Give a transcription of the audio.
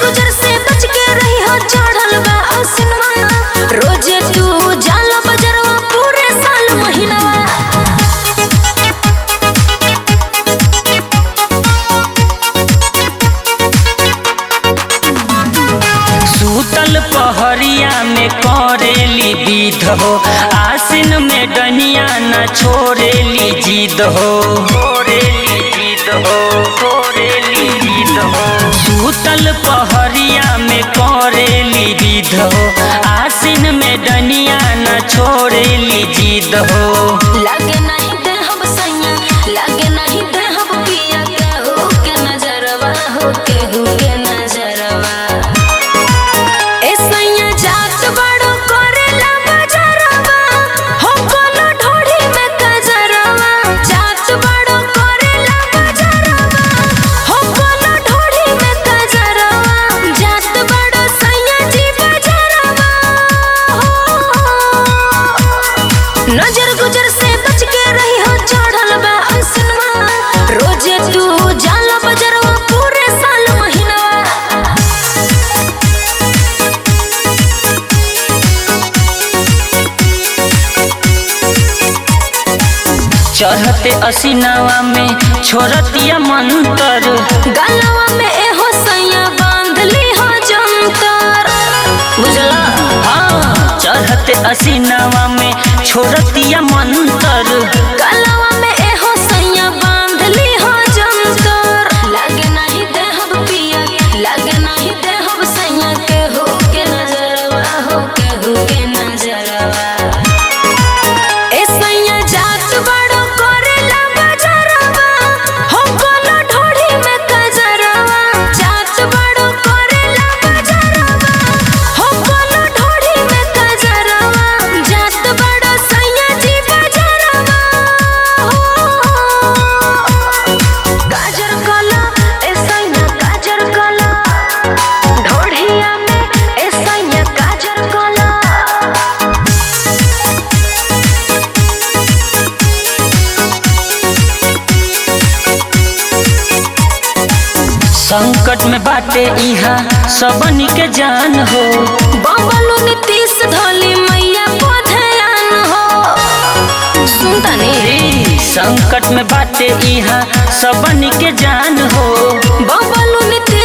गुजर से बच के रही हो चढ़ल बा आसिनवा रोजे तू जाला बजरवा पूरे साल महीनवा। सूतल पहरिया में करेली विध हो आसिन में डनिया न छोड़ेली जिद हो सूतल पहरिया में करेली विध हो आसिन में डनिया न छोड़ेली जिद हो। लागे नहीं दे हम सैया लागे नहीं दे हम पिया केहू के नजरवा हो केहू के नजरवा। ए सैया जात बड़ो करेला बजरवा हो कोनो ढोढ़ी में कजरवा जात बड़ो करेला बजरवा हो कोनो ढोढ़ी में कजरवा जात बड़ो सैया जी बजरवा नजर गुजर से बच के रही हो चढ़ल बा आसिनवा रोजे तू जाला बजरवा पूरे साल महीनवा। चढ़ते असीनावा में छोड़तिया मंतर गलवा में एहो सैया बांध ली हो जंतर बुझला। हाँ चढ़ते असीनावा में छोड़तिया मंतर गलवा में एहो सैया बांध ली हो जंतर। लागे नहीं दे हम पिया लागे नहीं दे हम सैया केहू के नजरवा हो केहू के नजरवा। ए सैया जात बड़ो करेला बजरवा हो कोनो ढोढ़ी में कजरवा जात बड़ो करेला बजरवा हो कोनो ढोढ़ी में कजरवा जात बड़ो सैया जी बजरवा। गाजर कला ए सैया गाजर कला ढोढ़िया में ए सैया गाजर कला। संकट में बाटे इहा सबनी के जान हो बबलू नीतीश धोली मैया को ध्यान हो सुनता संकट में बाटे इहा सबनी के जान हो बबलू नीतीश